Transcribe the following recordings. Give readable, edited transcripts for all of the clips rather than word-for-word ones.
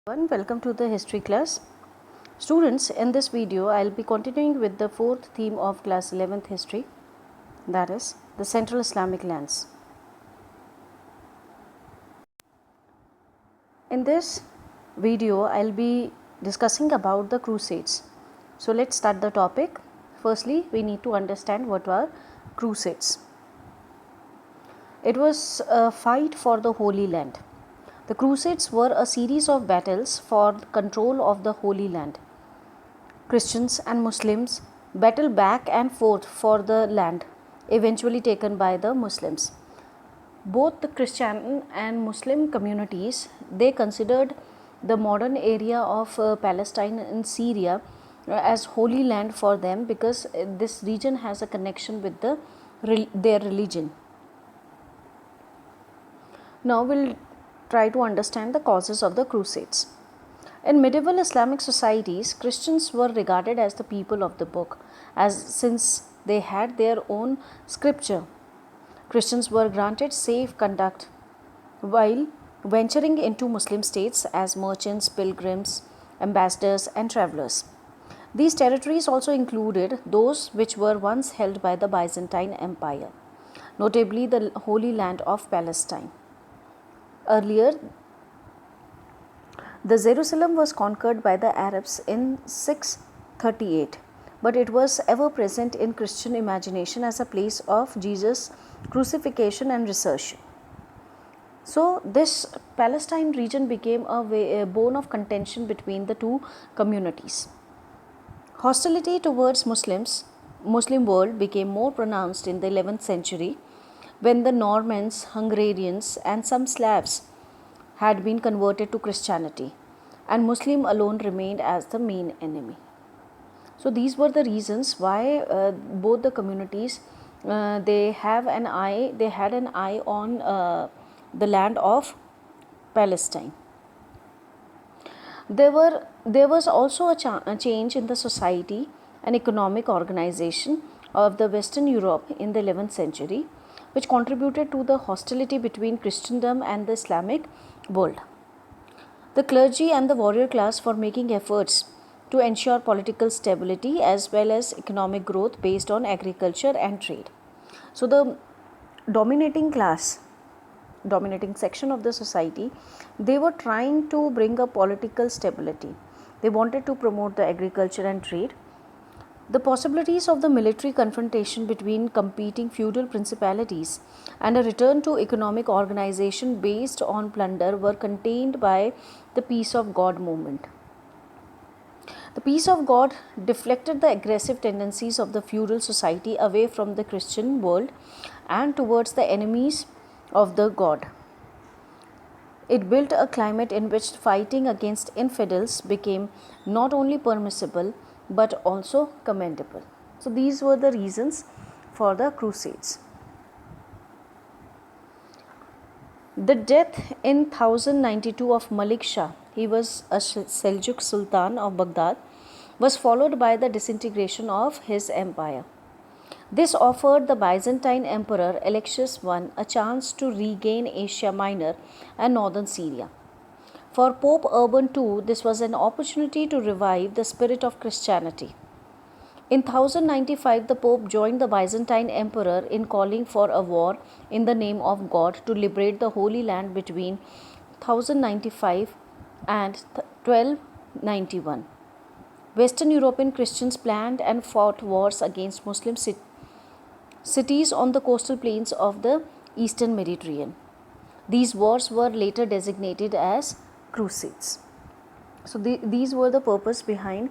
Welcome to the history class. Students, in this video I'll be continuing with the fourth theme of class 11th history, that is the Central Islamic Lands. In this video I'll be discussing about the Crusades. So let's start the topic. Firstly, we need to understand what were Crusades. It was a fight for the Holy Land. The Crusades were a series of battles for control of the Holy Land. Christians and Muslims battled back and forth for the land, eventually taken by the Muslims. Both the Christian and Muslim communities, they considered the modern area of Palestine and Syria as holy land for them, because this region has a connection with their religion. Now we'll try to understand the causes of the Crusades. In medieval Islamic societies, Christians were regarded as the people of the book, since they had their own scripture. Christians were granted safe conduct while venturing into Muslim states as merchants, pilgrims, ambassadors, and travelers. These territories also included those which were once held by the Byzantine Empire, notably the Holy Land of Palestine. Earlier, the Jerusalem was conquered by the Arabs in 638, but it was ever present in Christian imagination as a place of Jesus' crucifixion and resurrection. So, this Palestine region became a bone of contention between the two communities. Hostility towards Muslim world became more pronounced in the 11th century, when the Normans, Hungarians, and some Slavs had been converted to Christianity, and Muslim alone remained as the main enemy. So these were the reasons why both the communities they had an eye on the land of Palestine. There was also a change in the society and economic organization of the Western Europe in the 11th century, which contributed to the hostility between Christendom and the Islamic world. The clergy and the warrior class were making efforts to ensure political stability as well as economic growth based on agriculture and trade. So the dominating section of the society, they were trying to bring a political stability. They wanted to promote the agriculture and trade. The possibilities of the military confrontation between competing feudal principalities and a return to economic organization based on plunder were contained by the Peace of God movement. The Peace of God deflected the aggressive tendencies of the feudal society away from the Christian world and towards the enemies of the God. It built a climate in which fighting against infidels became not only permissible but also commendable. So these were the reasons for the Crusades. The death in 1092 of Malik Shah, he was a Seljuk Sultan of Baghdad, was followed by the disintegration of his empire. This offered the Byzantine Emperor Alexius I a chance to regain Asia Minor and northern Syria. For Pope Urban II, this was an opportunity to revive the spirit of Christianity. In 1095, the Pope joined the Byzantine Emperor in calling for a war in the name of God to liberate the Holy Land between 1095 and 1291. Western European Christians planned and fought wars against Muslim cities on the coastal plains of the Eastern Mediterranean. These wars were later designated as Crusades. So these were the purpose behind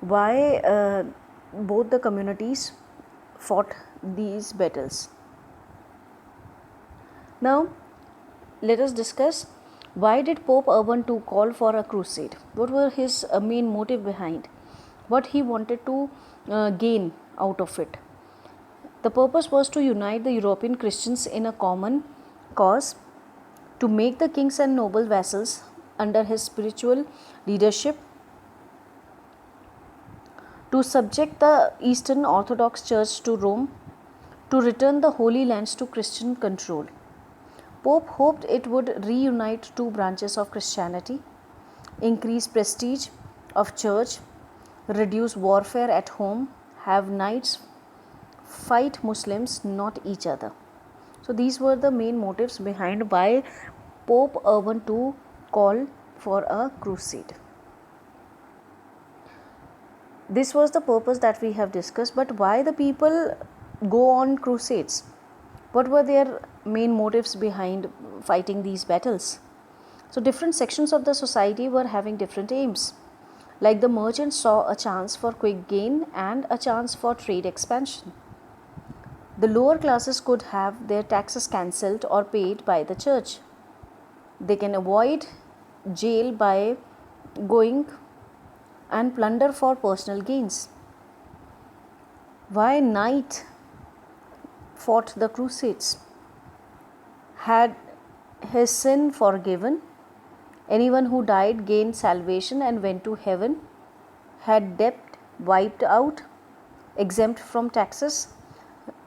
why both the communities fought these battles. Now let us discuss, why did Pope Urban II call for a crusade? What were his main motive behind? What he wanted to gain out of it? The purpose was to unite the European Christians in a common cause, to make the kings and noble vassals under his spiritual leadership, to subject the Eastern Orthodox Church to Rome, to return the Holy Lands to Christian control. Pope hoped it would reunite two branches of Christianity, increase prestige of church, reduce warfare at home, have knights fight Muslims, not each other. So these were the main motives behind why Pope Urban II called for a crusade. This was the purpose that we have discussed, but why the people go on crusades? What were their main motives behind fighting these battles? So different sections of the society were having different aims. Like the merchants saw a chance for quick gain and a chance for trade expansion. The lower classes could have their taxes cancelled or paid by the church. They can avoid jail by going and plunder for personal gains. Why knight fought the crusades? Had his sin forgiven. Anyone who died gained salvation and went to heaven. Had debt wiped out, exempt from taxes,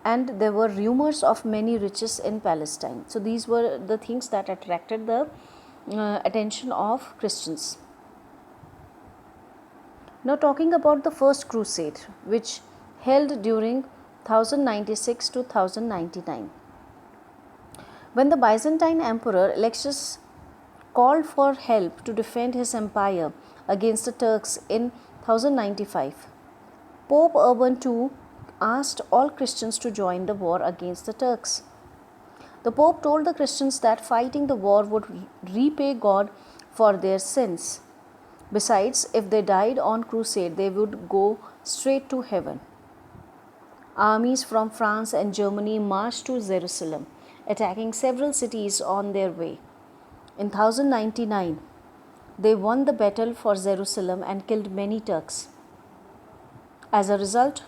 and there were rumors of many riches in Palestine. So these were the things that attracted the attention of Christians. Now talking about the first crusade, which held during 1096 to 1099. When the Byzantine Emperor Alexius called for help to defend his empire against the Turks in 1095, Pope Urban II asked all Christians to join the war against the Turks. The Pope told the Christians that fighting the war would repay God for their sins. Besides, if they died on crusade, they would go straight to heaven. Armies from France and Germany marched to Jerusalem, attacking several cities on their way. In 1099, they won the battle for Jerusalem and killed many Turks. As a result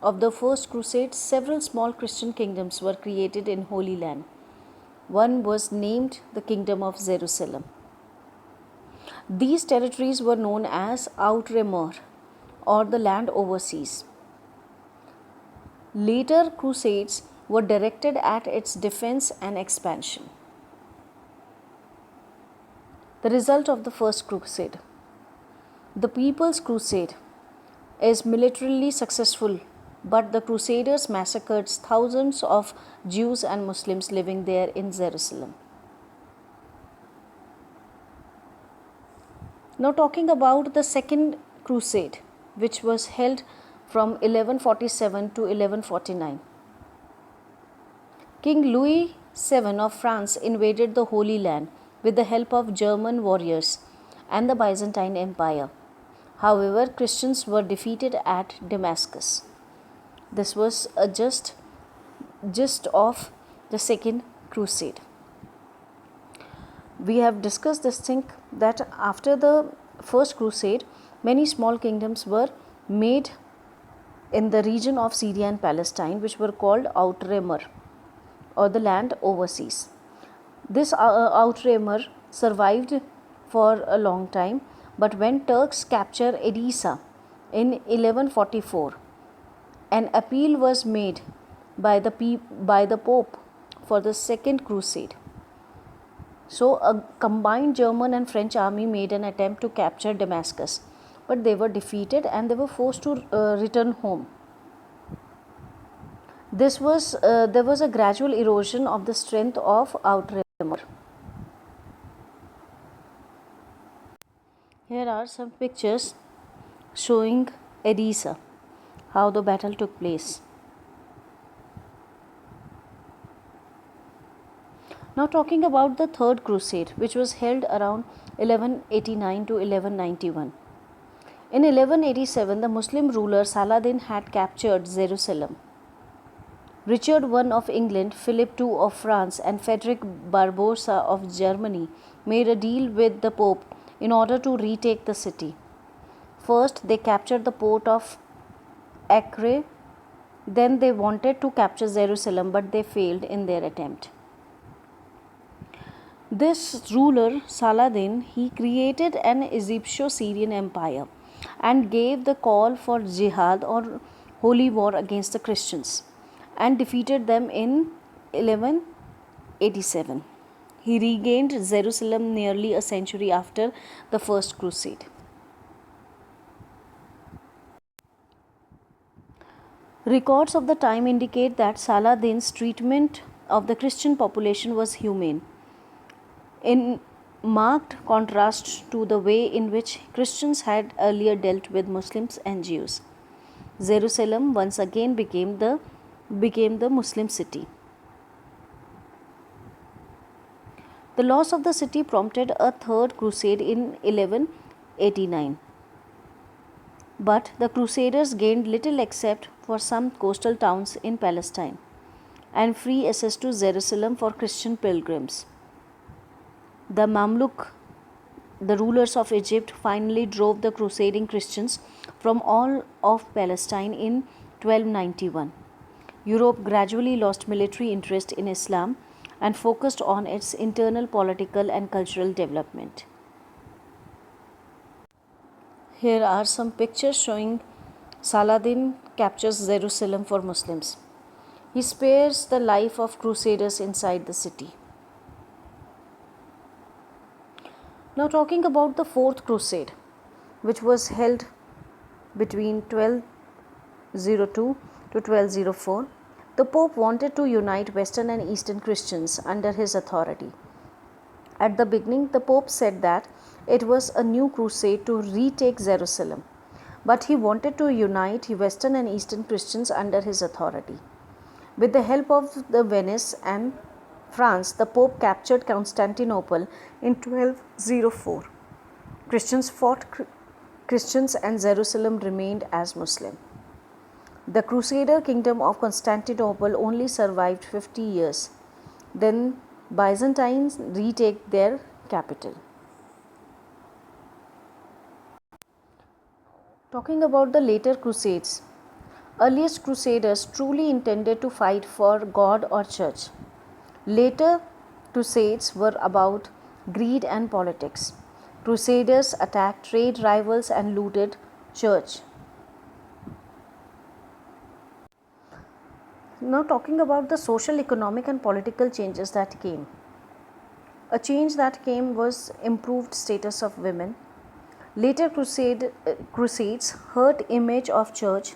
of the first crusade, several small Christian kingdoms were created in Holy Land. One was named the Kingdom of Jerusalem. These territories were known as Outremer, or the land overseas. Later crusades were directed at its defense and expansion. The result of the first crusade. The People's Crusade is militarily successful, but the Crusaders massacred thousands of Jews and Muslims living there in Jerusalem. Now talking about the Second Crusade, which was held from 1147 to 1149. King Louis VII of France invaded the Holy Land with the help of German warriors and the Byzantine Empire. However, Christians were defeated at Damascus. This was a gist of the Second Crusade. We have discussed this thing that after the First Crusade, many small kingdoms were made in the region of Syria and Palestine, which were called Outremer, or the land overseas. This Outremer survived for a long time, but when Turks captured Edessa in 1144, an appeal was made by the Pope for the Second Crusade. So a combined German and French army made an attempt to capture Damascus, but they were defeated and they were forced to return home. There was a gradual erosion of the strength of Outremer. Here are some pictures showing Edessa, how the battle took place. Now talking about the Third Crusade, which was held around 1189 to 1191. In 1187, the Muslim ruler Saladin had captured Jerusalem. Richard I of England, Philip II of France, and Frederick Barbarossa of Germany made a deal with the Pope in order to retake the city. First, they captured the port of Acre. Then they wanted to capture Jerusalem, but they failed in their attempt. This ruler, Saladin, he created an Egypto-Syrian empire and gave the call for jihad, or holy war, against the Christians, and defeated them in 1187. He regained Jerusalem nearly a century after the First Crusade. Records of the time indicate that Saladin's treatment of the Christian population was humane, in marked contrast to the way in which Christians had earlier dealt with Muslims and Jews. Jerusalem once again became the Muslim city. The loss of the city prompted a third crusade in 1189. But the Crusaders gained little except for some coastal towns in Palestine and free access to Jerusalem for Christian pilgrims. The Mamluk, the rulers of Egypt, finally drove the crusading Christians from all of Palestine in 1291. Europe gradually lost military interest in Islam and focused on its internal political and cultural development. Here are some pictures showing Saladin captures Jerusalem for Muslims. He spares the life of crusaders inside the city. Now talking about the Fourth Crusade, which was held between 1202 to 1204, the Pope wanted to unite Western and Eastern Christians under his authority. At the beginning, the Pope said that it was a new crusade to retake Jerusalem, but he wanted to unite Western and Eastern Christians under his authority. With the help of the Venice and France, the Pope captured Constantinople in 1204. Christians fought Christians and Jerusalem remained as Muslim. The Crusader kingdom of Constantinople only survived 50 years. Then Byzantines retake their capital. Talking about the later crusades, earliest crusaders truly intended to fight for God or church. Later crusades were about greed and politics. Crusaders attacked trade rivals and looted church. Now talking about the social, economic and political changes that came. A change that came was improved status of women. Later crusades hurt image of church.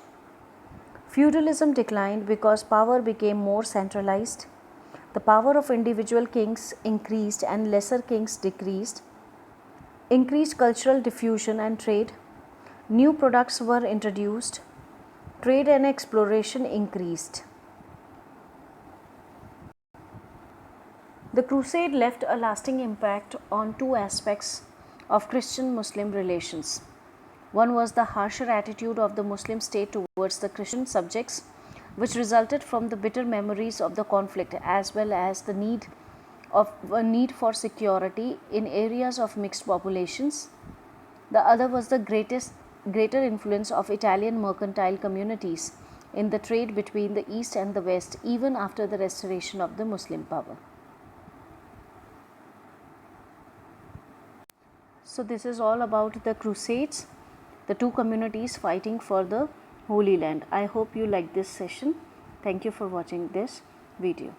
Feudalism declined because power became more centralized. The power of individual kings increased and lesser kings decreased. Increased cultural diffusion and trade. New products were introduced. Trade and exploration increased. The crusade left a lasting impact on two aspects of Christian-Muslim relations. One was the harsher attitude of the Muslim state towards the Christian subjects, which resulted from the bitter memories of the conflict, as well as the need for security in areas of mixed populations. The other was the greater influence of Italian mercantile communities in the trade between the East and the West, even after the restoration of the Muslim power. So this is all about the Crusades, the two communities fighting for the Holy Land. I hope you like this session. Thank you for watching this video.